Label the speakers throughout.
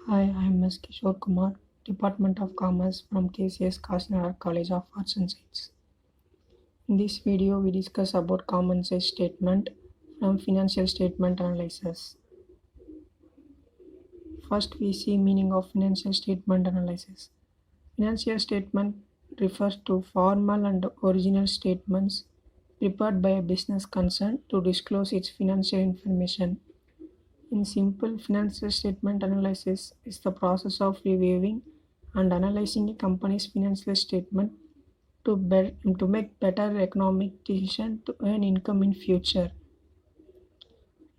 Speaker 1: Hi, I'm Ms. Kishore Kumar, Department of Commerce from KCS Kasnagar College of Arts and Science. In this video, we discuss about common sense statement from financial statement analysis. First, we see meaning of financial statement analysis. Financial statement refers to formal and original statements prepared by a business concern to disclose its financial information. In simple, financial statement analysis is the process of reviewing and analyzing a company's financial statement to make better economic decisions to earn income in future.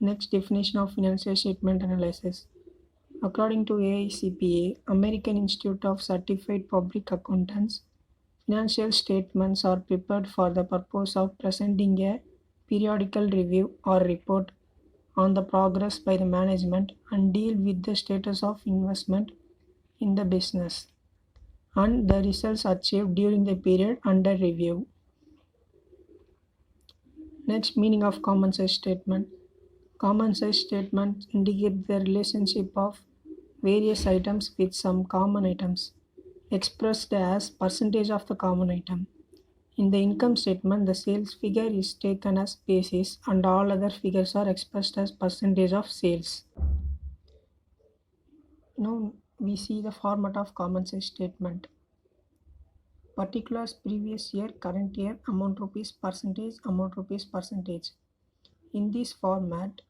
Speaker 1: Next, definition of financial statement analysis. According to AICPA, American Institute of Certified Public Accountants, financial statements are prepared for the purpose of presenting a periodical review or report on the progress by the management and deal with the status of investment in the business and the results achieved during the period under review. Next, meaning of common size statement. Common size statements indicate the relationship of various items with some common items, expressed as percentage of the common item. In the income statement, the sales figure is taken as basis and all other figures are expressed as percentage of sales. Now we see the format of common size statement. Particulars previous year, current year, amount rupees, percentage. In this format,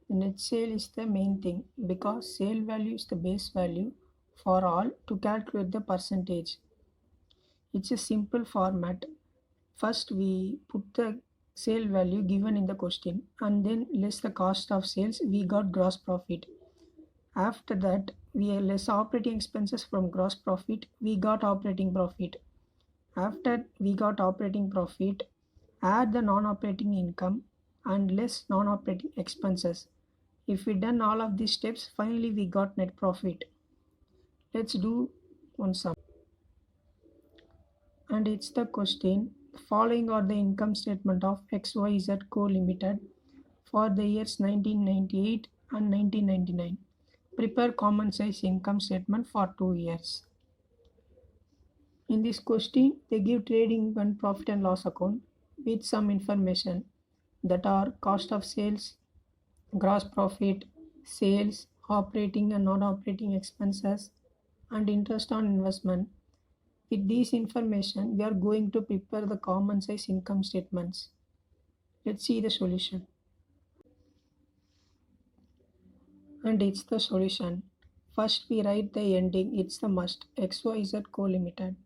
Speaker 1: the net sale is the main thing because sale value is the base value for all to calculate the percentage. It's a simple format. First, we put the sale value given in the question and then less the cost of sales, we got gross profit. After that, we less operating expenses from gross profit, we got operating profit. After we got operating profit, add the non-operating income and less non-operating expenses. If we done all of these steps, finally we got net profit. Let's do one sum. And it's the question. Following are the income statement of XYZ Co Limited for the years 1998 and 1999. Prepare common size income statement for 2 years. In this question, they give trading and profit and loss account with some information that are cost of sales, gross profit, sales, operating and non-operating expenses, and interest on investment. With this information, we are going to prepare the common size income statements. Let's see the solution. And it's the solution. First, we write the ending, it's the must. XYZ Co Limited.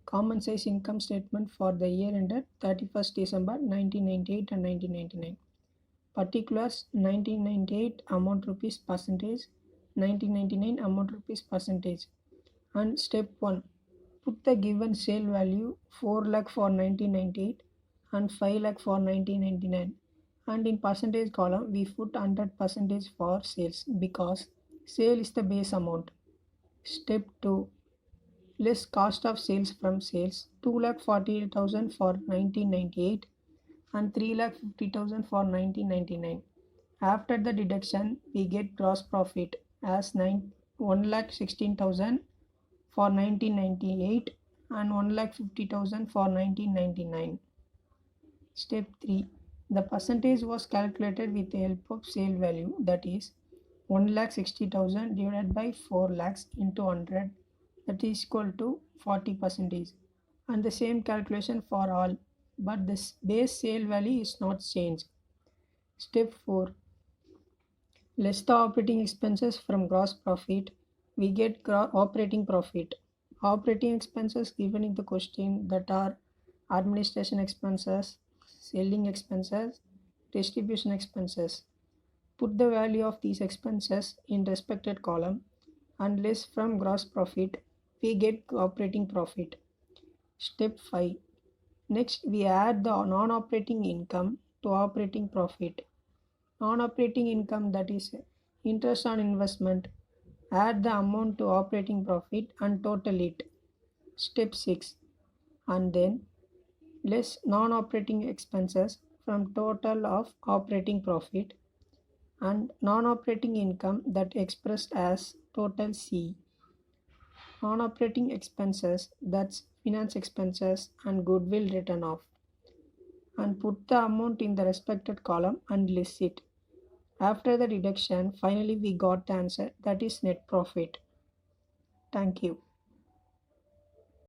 Speaker 1: Common size income statement for the year ended 31st December 1998 and 1999. Particulars 1998 amount rupees percentage, 1999 amount rupees percentage. And step 1, put the given sale value 4 lakh for 1998 and 5 lakh for 1999. And in percentage column, we put 100% for sales because sale is the base amount. Step 2, less cost of sales from sales 2,48,000 for 1998 and 3,50,000 for 1999. After the deduction, we get gross profit as 1,16,000 for 1998 and 1,50,000 for 1999. Step 3. The percentage was calculated with the help of sale value, that is 1,60,000 divided by 4 lakhs into 100, that is equal to 40%. And the same calculation for all, but the base sale value is not changed. Step 4. Less the operating expenses from gross profit, we get operating profit. Operating expenses given in the question that are administration expenses, selling expenses, distribution expenses. Put the value of these expenses in respected column and less from gross profit, we get operating profit. Step 5. Next, we add the non-operating income to operating profit. Non-operating income, that is interest on investment, add the amount to operating profit and total it. Step 6. And then less non-operating expenses from total of operating profit and non-operating income that expressed as total C. Non-operating expenses, that's finance expenses and goodwill written off, and put the amount in the respected column and list it. After the deduction, finally we got the answer, that is net profit. Thank you.